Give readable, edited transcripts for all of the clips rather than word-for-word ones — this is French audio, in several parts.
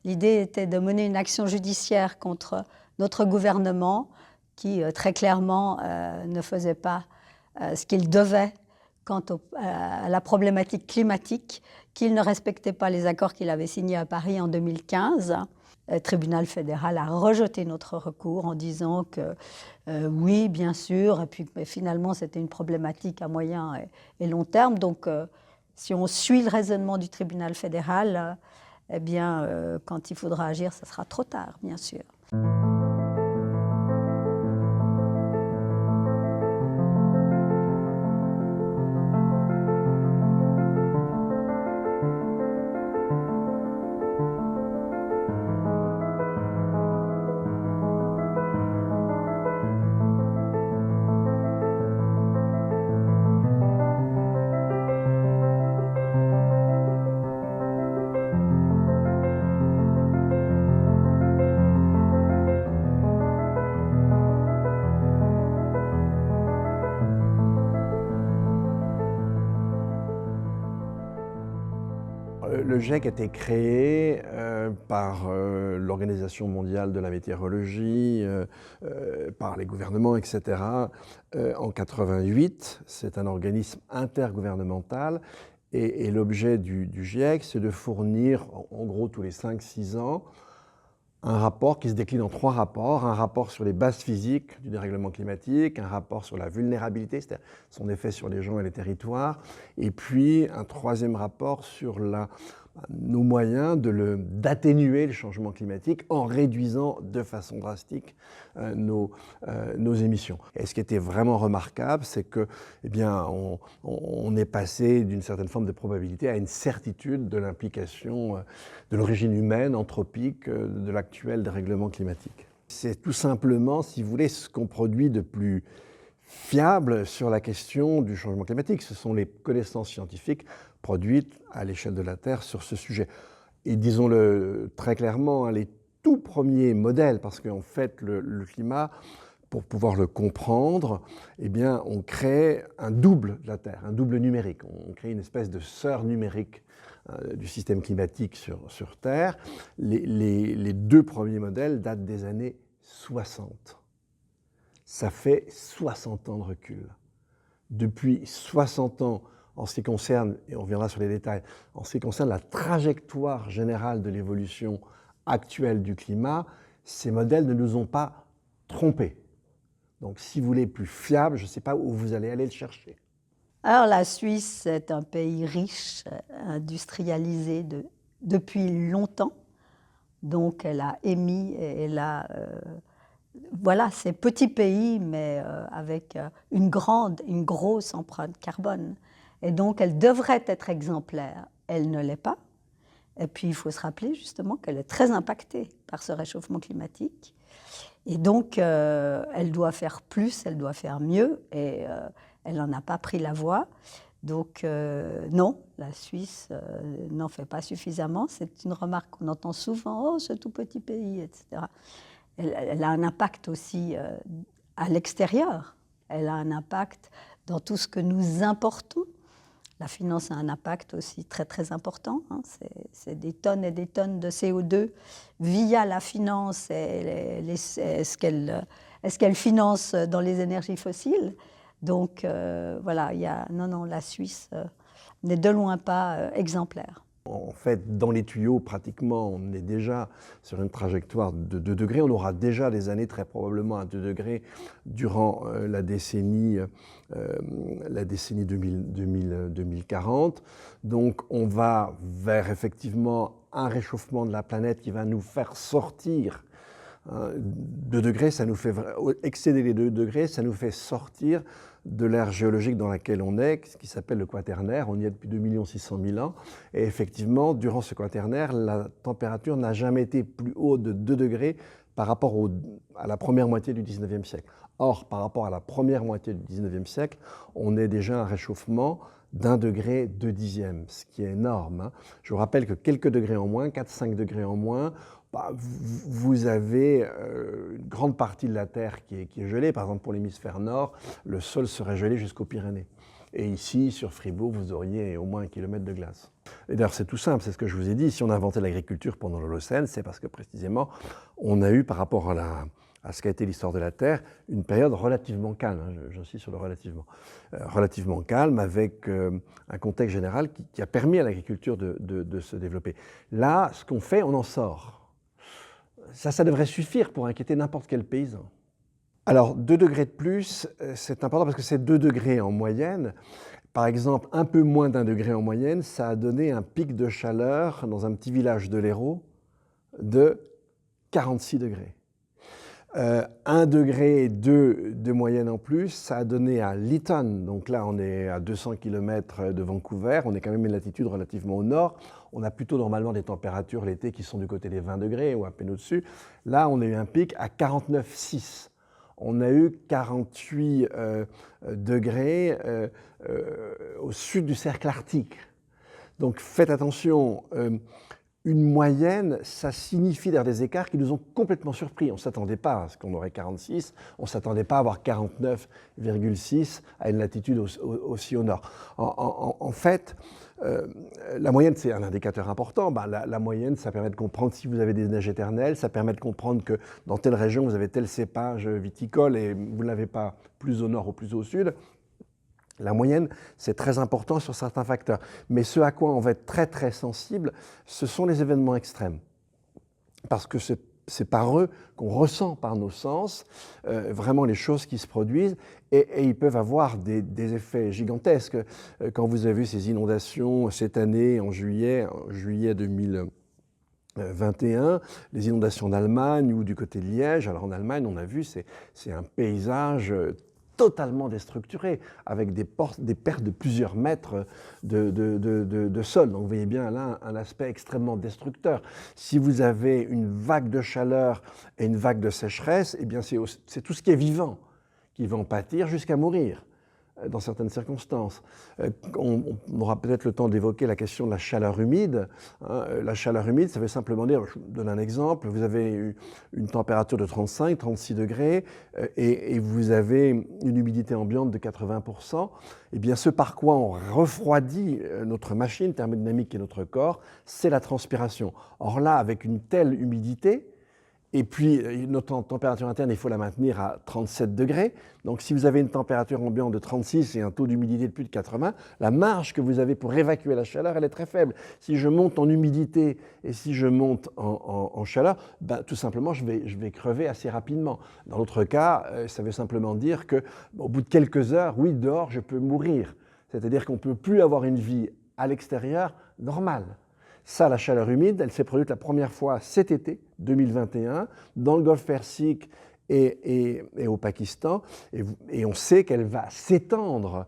L'idée était de mener une action judiciaire contre notre gouvernement qui, très clairement, ne faisait pas ce qu'il devait quant à la problématique climatique, qu'il ne respectait pas les accords qu'il avait signés à Paris en 2015. Le tribunal fédéral a rejeté notre recours en disant que oui, bien sûr, et puis finalement c'était une problématique à moyen et long terme. Donc si on suit le raisonnement du tribunal fédéral, eh bien quand il faudra agir, ça sera trop tard, bien sûr. Le GIEC a été créé par l'Organisation mondiale de la météorologie, par les gouvernements, etc. En 88. C'est un organisme intergouvernemental et l'objet du GIEC, c'est de fournir, en gros tous les 5-6 ans, un rapport qui se décline en 3 rapports. Un rapport sur les bases physiques du dérèglement climatique, un rapport sur la vulnérabilité, c'est-à-dire son effet sur les gens et les territoires, et puis un 3e rapport sur nos moyens d'atténuer le changement climatique en réduisant de façon drastique nos émissions. Et ce qui était vraiment remarquable, c'est que, eh bien, on est passé d'une certaine forme de probabilité à une certitude de l'implication de l'origine humaine, anthropique, de l'actuel dérèglement climatique. C'est tout simplement, si vous voulez, ce qu'on produit de plus fiable sur la question du changement climatique. Ce sont les connaissances scientifiques produites à l'échelle de la Terre sur ce sujet. Et disons-le très clairement, les tout premiers modèles, parce qu'en fait, le climat, pour pouvoir le comprendre, eh bien, on crée un double de la Terre, un double numérique. On crée une espèce de sœur numérique du système climatique sur Terre. Les 2 premiers modèles datent des années 60. Ça fait 60 ans de recul. Depuis 60 ans, en ce qui concerne, et on reviendra sur les détails, en ce qui concerne la trajectoire générale de l'évolution actuelle du climat, ces modèles ne nous ont pas trompés. Donc si vous voulez plus fiable, je ne sais pas où vous allez aller le chercher. Alors la Suisse est un pays riche, industrialisé depuis longtemps. Donc elle a émis, voilà, ces petits pays, mais avec une grosse empreinte carbone. Et donc, elle devrait être exemplaire. Elle ne l'est pas. Et puis, il faut se rappeler justement qu'elle est très impactée par ce réchauffement climatique. Et donc, elle doit faire plus, elle doit faire mieux, et elle n'en a pas pris la voie. Donc, non, la Suisse n'en fait pas suffisamment. C'est une remarque qu'on entend souvent, « Oh, ce tout petit pays », etc. Elle a un impact aussi à l'extérieur. Elle a un impact dans tout ce que nous importons. La finance a un impact aussi très, très important. Hein. C'est des tonnes et des tonnes de CO2 via la finance et ce qu'elle finance dans les énergies fossiles. Donc, voilà, non, la Suisse n'est de loin pas exemplaire. En fait, dans les tuyaux, pratiquement, on est déjà sur une trajectoire de 2 degrés. On aura déjà des années très probablement à 2 degrés durant la décennie 2040. Donc on va vers effectivement un réchauffement de la planète qui va nous faire sortir 2 degrés, ça nous fait excéder les 2 degrés, ça nous fait sortir de l'ère géologique dans laquelle on est, ce qui s'appelle le Quaternaire. On y est depuis 2 600 000 ans. Et effectivement, durant ce Quaternaire, la température n'a jamais été plus haute de 2 degrés par rapport à la première moitié du 19e siècle. Or, par rapport à la première moitié du 19e siècle, on est déjà à un réchauffement d'1 degré 2 dixièmes, ce qui est énorme. Hein. Je vous rappelle que quelques degrés en moins, 4-5 degrés en moins, vous avez une grande partie de la Terre qui est gelée. Par exemple, pour l'hémisphère nord, le sol serait gelé jusqu'aux Pyrénées. Et ici, sur Fribourg, vous auriez au moins 1 kilomètre de glace. Et d'ailleurs, c'est tout simple, c'est ce que je vous ai dit. Si on a inventé l'agriculture pendant l'Holocène, c'est parce que précisément, on a eu, par rapport à ce qu'a été l'histoire de la Terre, une période relativement calme, hein, j'insiste sur le relativement calme, avec un contexte général qui a permis à l'agriculture de se développer. Là, ce qu'on fait, on en sort. Ça devrait suffire pour inquiéter n'importe quel paysan. Alors, 2 degrés de plus, c'est important parce que c'est 2 degrés en moyenne. Par exemple, un peu moins d'1 degré en moyenne, ça a donné un pic de chaleur dans un petit village de l'Hérault de 46 degrés. 1 degré et 2 de moyenne en plus, ça a donné à Lytton, donc là on est à 200 km de Vancouver, on est quand même une latitude relativement au nord, on a plutôt normalement des températures l'été qui sont du côté des 20 degrés ou à peine au-dessus. Là on a eu un pic à 49,6. On a eu 48 degrés au sud du cercle arctique. Donc faites attention. Une moyenne, ça signifie d'ailleurs des écarts qui nous ont complètement surpris. On ne s'attendait pas à ce qu'on aurait 46, on ne s'attendait pas à avoir 49,6 à une latitude aussi au nord. En fait, la moyenne, c'est un indicateur important. La moyenne, ça permet de comprendre si vous avez des neiges éternelles, ça permet de comprendre que dans telle région, vous avez tel cépage viticole et vous ne l'avez pas plus au nord ou plus au sud. La moyenne, c'est très important sur certains facteurs. Mais ce à quoi on va être très très sensible, ce sont les événements extrêmes. Parce que c'est par eux qu'on ressent par nos sens vraiment les choses qui se produisent et ils peuvent avoir des effets gigantesques. Quand vous avez vu ces inondations cette année en juillet 2021, les inondations d'Allemagne ou du côté de Liège, alors en Allemagne on a vu c'est un paysage totalement déstructuré, avec des pertes de plusieurs mètres de sol. Donc vous voyez bien là un aspect extrêmement destructeur. Si vous avez une vague de chaleur et une vague de sécheresse, eh bien c'est tout ce qui est vivant qui va en pâtir jusqu'à mourir dans certaines circonstances. On aura peut-être le temps d'évoquer la question de la chaleur humide. La chaleur humide, ça veut simplement dire, je vous donne un exemple, vous avez une température de 35, 36 degrés et vous avez une humidité ambiante de 80%. Eh bien, ce par quoi on refroidit notre machine thermodynamique et notre corps, c'est la transpiration. Or là, avec une telle humidité, et puis, notre température interne, il faut la maintenir à 37 degrés. Donc, si vous avez une température ambiante de 36 et un taux d'humidité de plus de 80, la marge que vous avez pour évacuer la chaleur, elle est très faible. Si je monte en humidité et si je monte en chaleur, tout simplement, je vais crever assez rapidement. Dans l'autre cas, ça veut simplement dire qu'au bout de quelques heures, oui, dehors, je peux mourir. C'est-à-dire qu'on ne peut plus avoir une vie à l'extérieur normale. Ça, la chaleur humide, elle s'est produite la première fois cet été, 2021, dans le golfe Persique et au Pakistan. Et on sait qu'elle va s'étendre.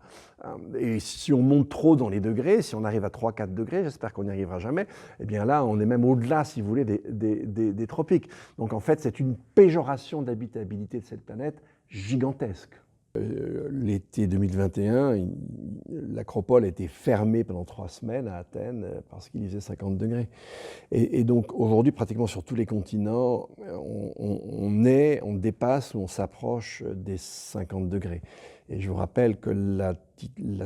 Et si on monte trop dans les degrés, si on arrive à 3-4 degrés, j'espère qu'on n'y arrivera jamais, eh bien là, on est même au-delà, si vous voulez, des tropiques. Donc en fait, c'est une péjoration d'habitabilité de cette planète gigantesque. L'été 2021, l'acropole a été fermée pendant 3 semaines à Athènes parce qu'il faisait 50 degrés. Et donc aujourd'hui, pratiquement sur tous les continents, on dépasse ou on s'approche des 50 degrés. Et je vous rappelle que la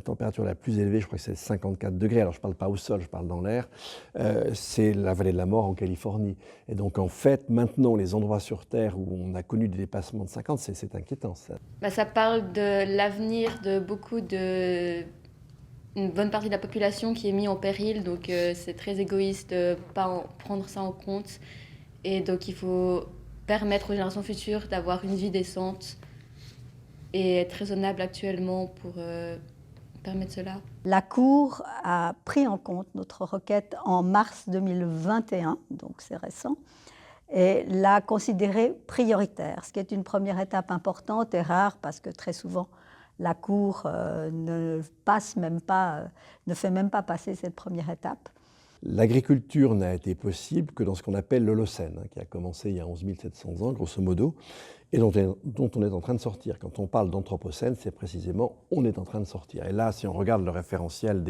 température la plus élevée, je crois que c'est 54 degrés, alors je ne parle pas au sol, je parle dans l'air, c'est la vallée de la mort en Californie. Et donc en fait, maintenant, les endroits sur Terre où on a connu des dépassements de 50, c'est inquiétant. Ça parle de l'avenir de une bonne partie de la population qui est mise en péril, donc c'est très égoïste de ne pas prendre ça en compte. Et donc il faut permettre aux générations futures d'avoir une vie décente et être raisonnable actuellement pour permettre cela. La Cour a pris en compte notre requête en mars 2021, donc c'est récent, et l'a considérée prioritaire, ce qui est une première étape importante et rare parce que très souvent la Cour ne fait même pas passer cette première étape. L'agriculture n'a été possible que dans ce qu'on appelle l'Holocène, qui a commencé il y a 11 700 ans, grosso modo, et dont on est en train de sortir. Quand on parle d'Anthropocène, c'est précisément on est en train de sortir. Et là, si on regarde le référentiel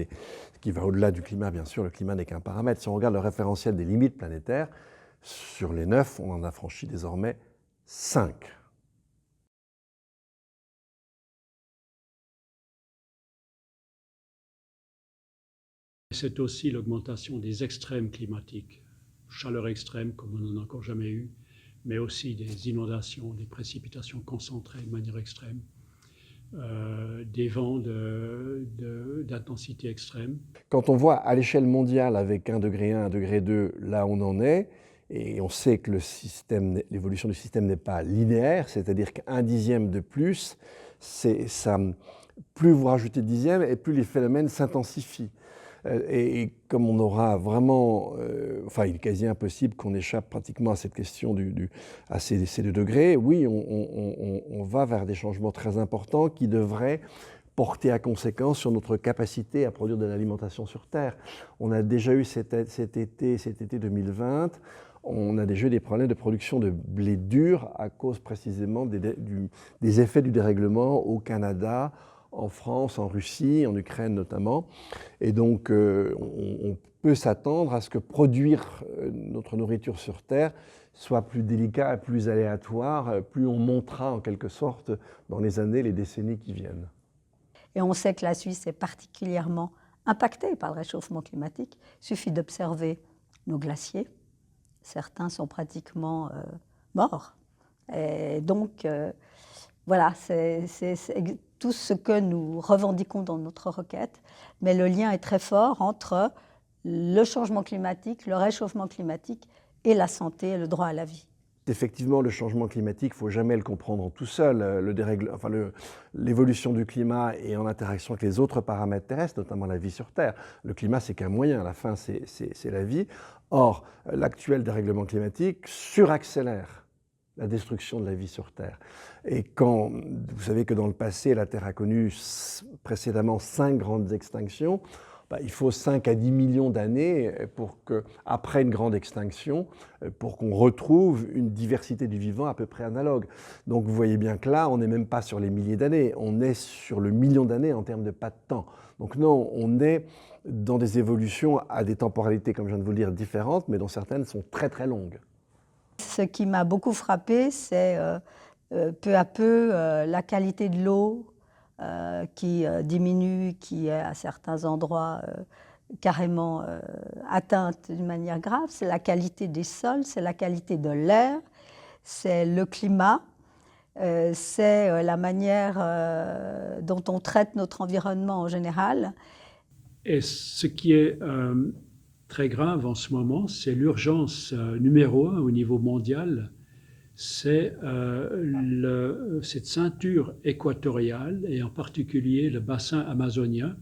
qui va au-delà du climat, bien sûr, le climat n'est qu'un paramètre, si on regarde le référentiel des limites planétaires, sur les 9, on en a franchi désormais 5. C'est aussi l'augmentation des extrêmes climatiques, chaleur extrême comme on n'en a encore jamais eu, mais aussi des inondations, des précipitations concentrées de manière extrême, des vents d'intensité extrême. Quand on voit à l'échelle mondiale avec 1 degré 1, 1 degré 2, là on en est, et on sait que l'évolution du système n'est pas linéaire, c'est-à-dire qu'un dixième de plus, plus vous rajoutez de dixièmes et plus les phénomènes s'intensifient. Et comme on aura vraiment, il est quasi impossible qu'on échappe pratiquement à cette question à ces 2 degrés, oui, on va vers des changements très importants qui devraient porter à conséquence sur notre capacité à produire de l'alimentation sur Terre. On a déjà eu cet été 2020, on a déjà eu des problèmes de production de blé dur à cause précisément des effets du dérèglement au Canada, en France, en Russie, en Ukraine notamment. Et donc, on peut s'attendre à ce que produire notre nourriture sur Terre soit plus délicat, plus aléatoire, plus on montera en quelque sorte dans les années, les décennies qui viennent. Et on sait que la Suisse est particulièrement impactée par le réchauffement climatique. Il suffit d'observer nos glaciers. Certains sont pratiquement morts. Et donc, voilà, c'est tout ce que nous revendiquons dans notre requête. Mais le lien est très fort entre le changement climatique, le réchauffement climatique et la santé et le droit à la vie. Effectivement, le changement climatique, il ne faut jamais le comprendre en tout seul. L'évolution du climat est en interaction avec les autres paramètres terrestres, notamment la vie sur Terre. Le climat, c'est qu'un moyen. À la fin, c'est la vie. Or, l'actuel dérèglement climatique suraccélère la destruction de la vie sur Terre. Et quand vous savez que dans le passé, la Terre a connu précédemment 5 grandes extinctions, il faut 5 à 10 millions d'années après une grande extinction, pour qu'on retrouve une diversité du vivant à peu près analogue. Donc vous voyez bien que là, on n'est même pas sur les milliers d'années, on est sur le million d'années en termes de pas de temps. Donc non, on est dans des évolutions à des temporalités, comme je viens de vous le dire, différentes, mais dont certaines sont très très longues. Ce qui m'a beaucoup frappé, c'est peu à peu la qualité de l'eau qui diminue, qui est à certains endroits carrément atteinte d'une manière grave. C'est la qualité des sols, c'est la qualité de l'air, c'est le climat, c'est la manière dont on traite notre environnement en général. Et ce qui est très grave en ce moment, c'est l'urgence numéro 1 au niveau mondial, c'est cette ceinture équatoriale et en particulier le bassin amazonien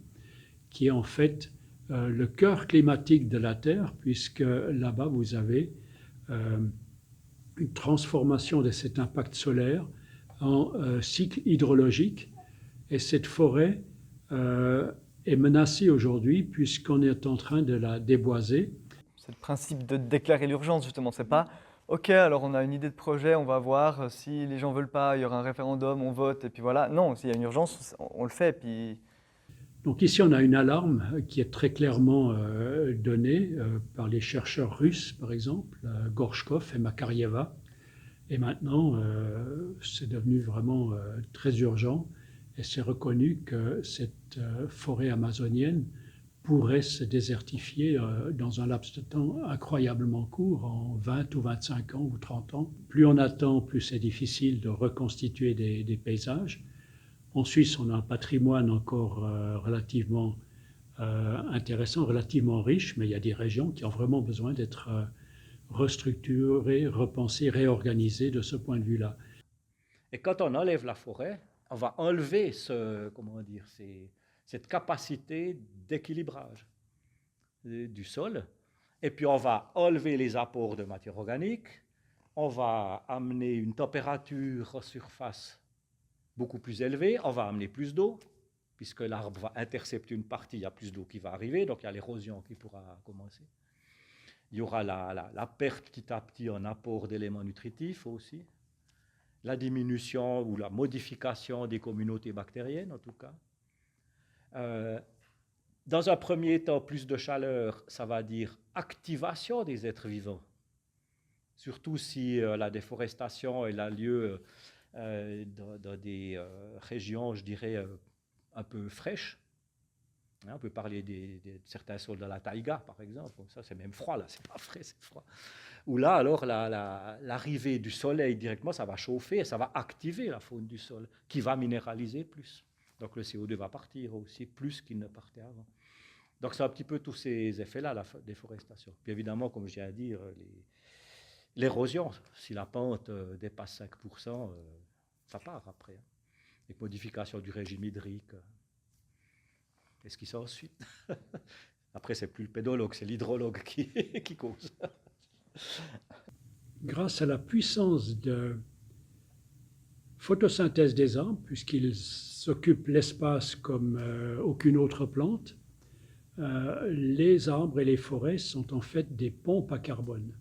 qui est en fait le cœur climatique de la Terre, puisque là-bas vous avez une transformation de cet impact solaire en cycle hydrologique, et cette forêt est menacée aujourd'hui puisqu'on est en train de la déboiser. C'est le principe de déclarer l'urgence, justement. C'est pas « Ok, alors on a une idée de projet, on va voir. Si les gens ne veulent pas, il y aura un référendum, on vote, et puis voilà. » Non, s'il y a une urgence, on le fait. Puis... Donc ici, on a une alarme qui est très clairement donnée par les chercheurs russes, par exemple, Gorchkov et Makarieva. Et maintenant, c'est devenu vraiment très urgent. Et c'est reconnu que cette forêt amazonienne pourrait se désertifier dans un laps de temps incroyablement court, en 20 ou 25 ans ou 30 ans. Plus on attend, plus c'est difficile de reconstituer des paysages. En Suisse, on a un patrimoine encore relativement intéressant, relativement riche, mais il y a des régions qui ont vraiment besoin d'être restructurées, repensées, réorganisées de ce point de vue-là. Et quand on enlève la forêt, on va enlever cette capacité d'équilibrage du sol, et puis on va enlever les apports de matière organique, on va amener une température surface beaucoup plus élevée, on va amener plus d'eau, puisque l'arbre va intercepter une partie, il y a plus d'eau qui va arriver, donc il y a l'érosion qui pourra commencer. Il y aura la perte petit à petit en apport d'éléments nutritifs aussi, la diminution ou la modification des communautés bactériennes en tout cas. Dans un premier temps, plus de chaleur, ça va dire activation des êtres vivants, surtout si la déforestation elle a lieu dans des régions, je dirais, un peu fraîches. On peut parler de certains sols de la taïga, par exemple. Ça, c'est même froid, là, c'est pas frais, c'est froid. Où là, alors, l'arrivée du soleil directement, ça va chauffer, ça va activer la faune du sol, qui va minéraliser plus. Donc le CO2 va partir aussi plus qu'il ne partait avant. Donc c'est un petit peu tous ces effets-là, la déforestation. Puis évidemment, comme je viens de dire, l'érosion, si la pente dépasse 5%, ça part après. Avec modification du régime hydrique. Qu'est-ce qui s'ensuit? Après, c'est plus le pédologue, c'est l'hydrologue qui cause. Grâce à la puissance de photosynthèse des arbres, puisqu'ils s'occupent l'espace comme aucune autre plante, les arbres et les forêts sont en fait des pompes à carbone.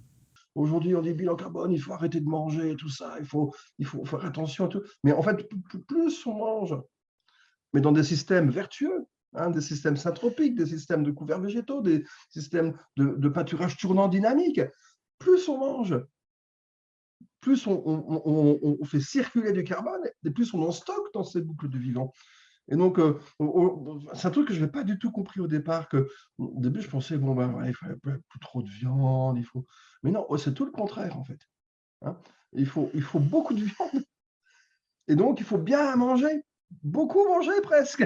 Aujourd'hui, on dit bilan carbone, il faut arrêter de manger, tout ça, il faut faire attention à tout. Mais en fait, plus on mange, mais dans des systèmes vertueux, des systèmes syntropiques, des systèmes de couverts végétaux, des systèmes de pâturage tournant dynamique, plus on mange, plus on fait circuler du carbone, et plus on en stocke dans ces boucles de vivant. Et donc, c'est un truc que je n'avais pas du tout compris au départ. Au début, je pensais, bon, il faut plus trop de viande, il faut... Mais non, c'est tout le contraire, en fait. Il faut beaucoup de viande. Et donc, il faut bien manger, beaucoup manger presque,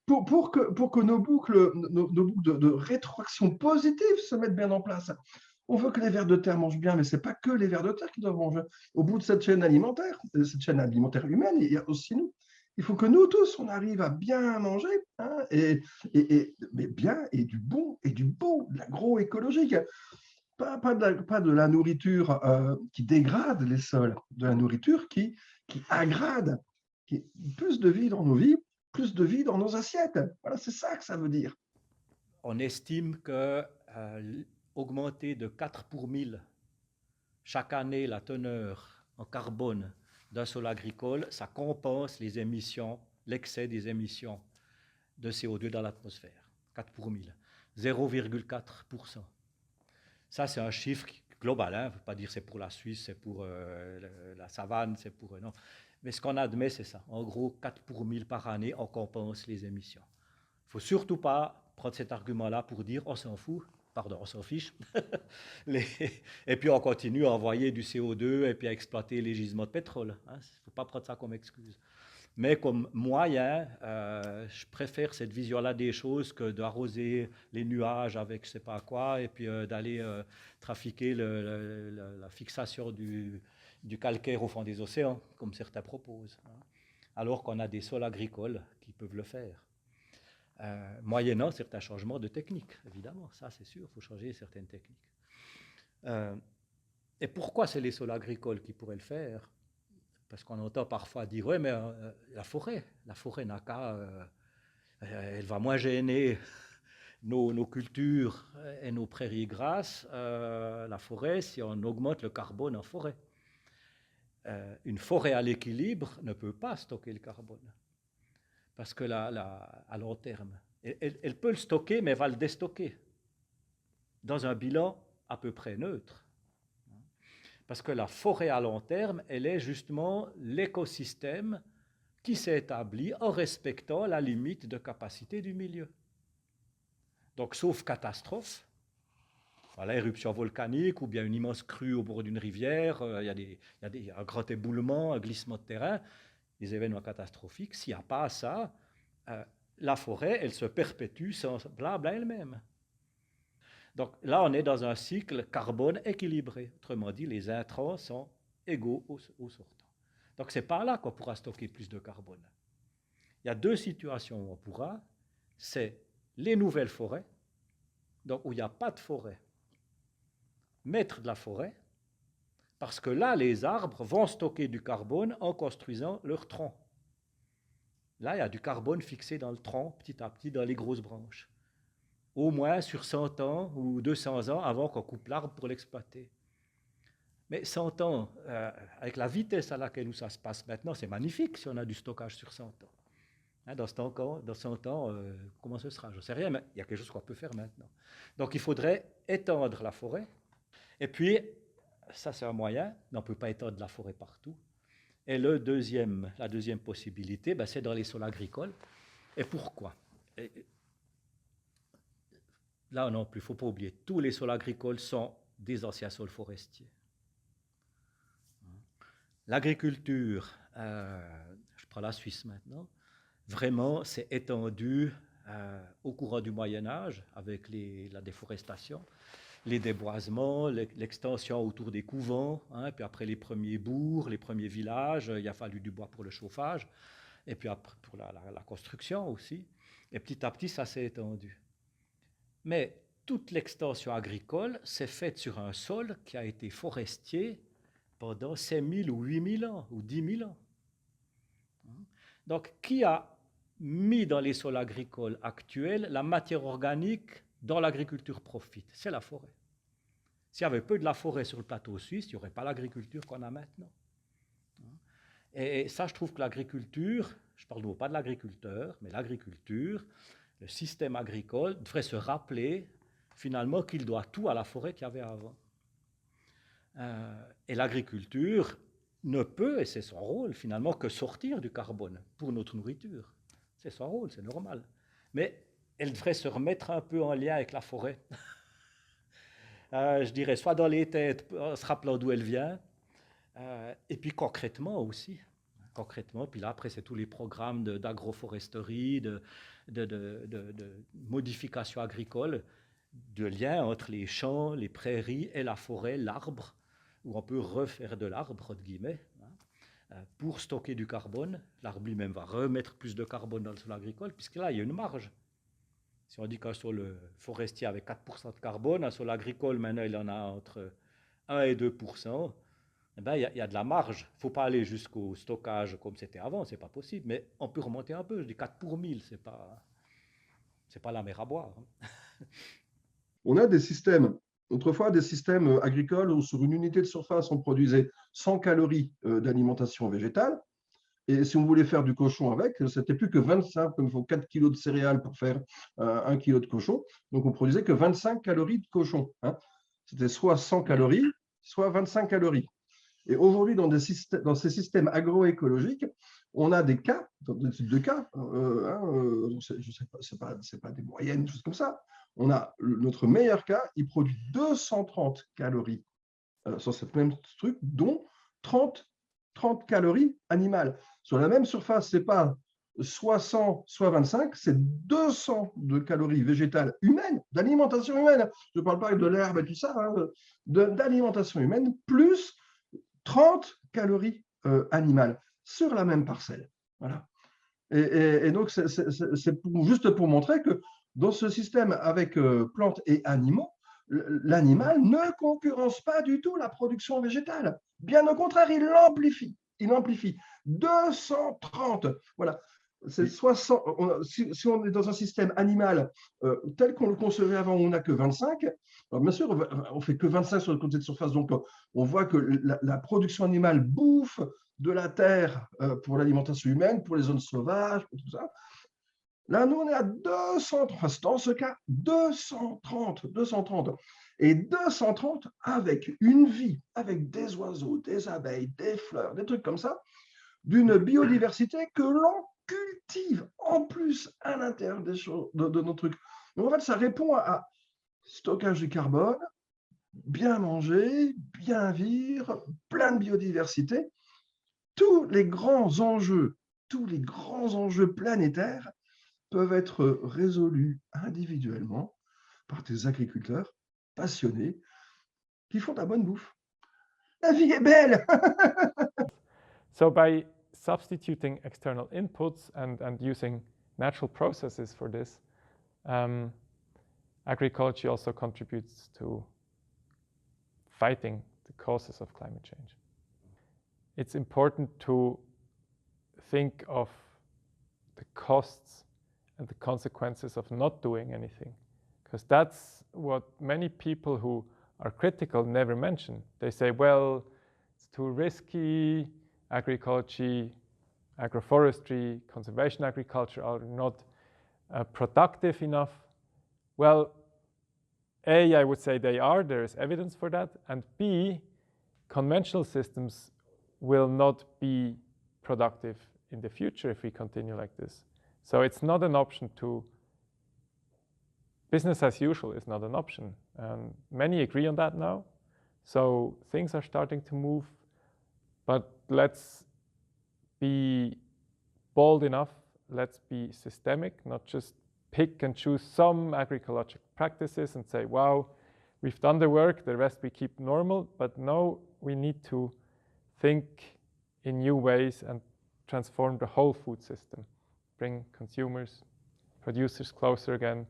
pour que nos boucles de rétroaction positive se mettent bien en place. On veut que les vers de terre mangent bien, mais ce n'est pas que les vers de terre qui doivent manger. Au bout de cette chaîne alimentaire humaine, il y a aussi nous. Il faut que nous tous, on arrive à bien manger, mais bien, et du bon, et du beau, de l'agroécologique. Pas de la nourriture qui dégrade les sols, de la nourriture qui agrade, qui plus de vie dans nos vies, plus de vie dans nos assiettes. Voilà, c'est ça que ça veut dire. On estime que augmenter de 4 pour 1000 chaque année la teneur en carbone d'un sol agricole, ça compense les émissions, l'excès des émissions de CO2 dans l'atmosphère. 4 pour 1000. 0,4%. Ça, c'est un chiffre global. Il ne faut pas dire c'est pour la Suisse, c'est pour la savane, c'est pour... non. Mais ce qu'on admet, c'est ça. En gros, 4 pour 1000 par année, on compense les émissions. Il ne faut surtout pas prendre cet argument-là pour dire on s'en fout. Pardon, on s'en fiche. Et puis on continue à envoyer du CO2 et puis à exploiter les gisements de pétrole. Il ne faut pas prendre ça comme excuse. Mais comme moyen, je préfère cette vision-là des choses que d'arroser les nuages avec je ne sais pas quoi et puis d'aller trafiquer la fixation du calcaire au fond des océans, comme certains proposent. Alors qu'on a des sols agricoles qui peuvent le faire. Moyennant certains changements de technique, évidemment, ça c'est sûr, il faut changer certaines techniques. Et pourquoi c'est les sols agricoles qui pourraient le faire? Parce qu'on entend parfois dire, oui, mais la forêt n'a qu'à, elle va moins gêner nos cultures et nos prairies grasses, la forêt, si on augmente le carbone en forêt. Une forêt à l'équilibre ne peut pas stocker le carbone. Parce que à long terme, elle peut le stocker, mais elle va le déstocker dans un bilan à peu près neutre. Parce que la forêt à long terme, elle est justement l'écosystème qui s'est établi en respectant la limite de capacité du milieu. Donc, sauf catastrophe, voilà, éruption volcanique ou bien une immense crue au bord d'une rivière, il y a un grand éboulement, un glissement de terrain, des événements catastrophiques, s'il n'y a pas ça, la forêt, elle se perpétue semblable à elle-même. Donc là, on est dans un cycle carbone équilibré. Autrement dit, les intrants sont égaux aux sortants. Donc c'est par là qu'on pourra stocker plus de carbone. Il y a deux situations où on pourra, c'est les nouvelles forêts, donc où il n'y a pas de forêt, mettre de la forêt, parce que là, les arbres vont stocker du carbone en construisant leur tronc. Là, il y a du carbone fixé dans le tronc, petit à petit, dans les grosses branches. Au moins sur 100 ans ou 200 ans avant qu'on coupe l'arbre pour l'exploiter. Mais 100 ans, avec la vitesse à laquelle ça se passe maintenant, c'est magnifique si on a du stockage sur 100 ans. Dans 100 ans, comment ce sera? Je ne sais rien, mais il y a quelque chose qu'on peut faire maintenant. Donc il faudrait étendre la forêt. Et puis, ça c'est un moyen, mais on ne peut pas étendre la forêt partout. Et la deuxième possibilité, c'est dans les sols agricoles. Et pourquoi? là non plus, il ne faut pas oublier, tous les sols agricoles sont des anciens sols forestiers. L'agriculture, je prends la Suisse maintenant, vraiment c'est étendu au courant du Moyen-Âge avec la déforestation, les déboisements, l'extension autour des couvents, hein, puis après les premiers bourgs, les premiers villages, il a fallu du bois pour le chauffage, et puis après pour la construction aussi. Et petit à petit, ça s'est étendu. Mais toute l'extension agricole s'est faite sur un sol qui a été forestier pendant 5000 ou 8000 ans, ou 10 000 ans. Donc, qui a mis dans les sols agricoles actuels la matière organique dont l'agriculture profite? C'est la forêt. S'il y avait peu de la forêt sur le plateau suisse, il n'y aurait pas l'agriculture qu'on a maintenant. Et ça, je trouve que l'agriculture, je parle non pas de l'agriculteur, mais l'agriculture, le système agricole devrait se rappeler finalement qu'il doit tout à la forêt qu'il y avait avant. Et l'agriculture ne peut, et c'est son rôle finalement, que sortir du carbone pour notre nourriture. C'est son rôle, c'est normal. Mais elle devrait se remettre un peu en lien avec la forêt. Je dirais, soit dans les têtes, en se rappelant d'où elle vient, et puis concrètement aussi. Concrètement, puis là, après, c'est tous les programmes d'agroforesterie, de modification agricole, de lien entre les champs, les prairies et la forêt, l'arbre, où on peut refaire de l'arbre, entre guillemets, pour stocker du carbone. L'arbre lui-même va remettre plus de carbone dans le sol agricole, puisque là, il y a une marge. Si on dit qu'un sol forestier avait 4% de carbone, un sol agricole, maintenant, il en a entre 1 et 2%, eh ben, il y a de la marge. Il ne faut pas aller jusqu'au stockage comme c'était avant, ce n'est pas possible, mais on peut remonter un peu. Je dis 4 pour 1000, ce n'est pas la mer à boire. On a des systèmes, autrefois des systèmes agricoles où sur une unité de surface, on produisait 100 calories d'alimentation végétale. Et si on voulait faire du cochon avec, c'était plus que 25, comme il faut 4 kilos de céréales pour faire 1 kilo de cochon. Donc on produisait que 25 calories de cochon. Hein. C'était soit 100 calories, soit 25 calories. Et aujourd'hui, dans ces systèmes agroécologiques, on a des cas, dans des types de cas, je sais pas, c'est pas des moyennes, des choses comme ça. On a notre meilleur cas, il produit 230 calories sur cette même truc, dont 30 calories animales. Sur la même surface, ce n'est pas soit 100, soit 25, c'est 200 de calories végétales humaines, d'alimentation humaine. Je ne parle pas de l'herbe et tout ça, hein, d'alimentation humaine, plus 30 calories animales sur la même parcelle. Voilà. Et donc, c'est juste pour montrer que dans ce système avec plantes et animaux, l'animal ne concurrence pas du tout la production végétale. Bien au contraire, il l'amplifie. Il amplifie. 230. Voilà. C'est 60, si on est dans un système animal tel qu'on le concevait avant, on n'a que 25. Alors bien sûr, on ne fait que 25 sur le côté de surface, donc on voit que la production animale bouffe de la terre pour l'alimentation humaine, pour les zones sauvages, pour tout ça. Là, nous, on est à 230, enfin, dans ce cas, 230. Et 230 avec une vie, avec des oiseaux, des abeilles, des fleurs, des trucs comme ça, d'une biodiversité que l'on cultive en plus à l'intérieur de nos trucs. Donc en fait, ça répond à stockage du carbone, bien manger, bien vivre, plein de biodiversité. Tous les grands enjeux planétaires peuvent être résolus individuellement par des agriculteurs passionnés qui font de la bonne bouffe. La vie est belle. So by substituting external inputs and using natural processes for this, agriculture also contributes to fighting the causes of climate change. It's important to think of the costs and the consequences of not doing anything, because that's what many people who are critical never mention. They say, well, it's too risky, agriculture, agroforestry, conservation agriculture are not productive enough. Well, A, I would say they are, there is evidence for that, and B, conventional systems will not be productive in the future if we continue like this. So it's not an option to business as usual is not an option. And many agree on that now. So things are starting to move, but let's be bold enough, let's be systemic, not just pick and choose some agricultural practices and say, wow, we've done the work, the rest we keep normal. But no, we need to think in new ways and transform the whole food system, bring consumers, producers closer again,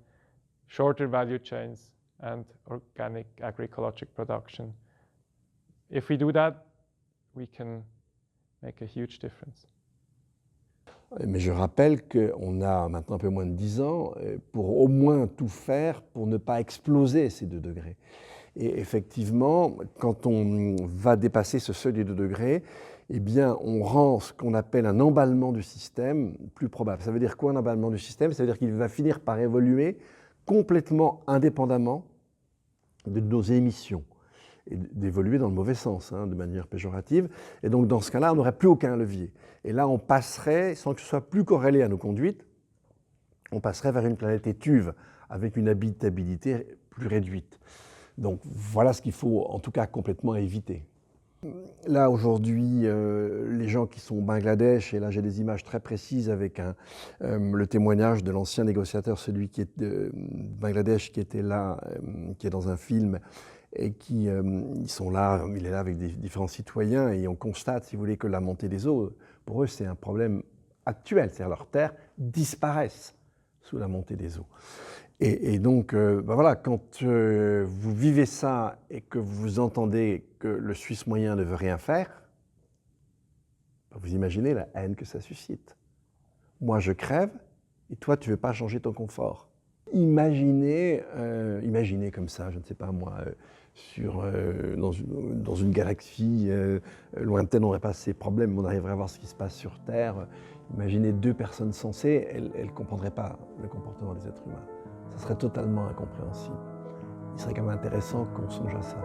shorter value chains, and organic agricultural production. If we do that, we can make a huge difference. Mais je rappelle qu'on a maintenant un peu moins de 10 ans pour au moins tout faire pour ne pas exploser ces 2 degrés. Et effectivement, quand on va dépasser ce seuil des 2 degrés, eh bien, on rend ce qu'on appelle un emballement du système plus probable. Ça veut dire quoi un emballement du système? Ça veut dire qu'il va finir par évoluer complètement indépendamment de nos émissions et d'évoluer dans le mauvais sens, hein, de manière péjorative. Et donc, dans ce cas-là, on n'aurait plus aucun levier. Et là, on passerait, sans que ce soit plus corrélé à nos conduites, on passerait vers une planète étuve, avec une habitabilité plus réduite. Donc, voilà ce qu'il faut, en tout cas, complètement éviter. Là, aujourd'hui, les gens qui sont au Bangladesh, et là j'ai des images très précises avec le témoignage de l'ancien négociateur, celui qui est de Bangladesh, qui était là, qui est dans un film, et qui ils sont là, il est là avec des différents citoyens, et on constate, si vous voulez, que la montée des eaux, pour eux, c'est un problème actuel, c'est-à-dire leurs terres disparaissent sous la montée des eaux. Et donc, ben voilà, quand vous vivez ça et que vous entendez que le Suisse moyen ne veut rien faire, ben vous imaginez la haine que ça suscite. Moi, je crève et toi, tu ne veux pas changer ton confort. Imaginez comme ça, je ne sais pas moi, dans une galaxie lointaine, on n'aurait pas ces problèmes, on arriverait à voir ce qui se passe sur Terre. Imaginez 2 personnes sensées, elles ne comprendraient pas le comportement des êtres humains. Ça serait totalement incompréhensible. Il serait quand même intéressant qu'on songe à ça.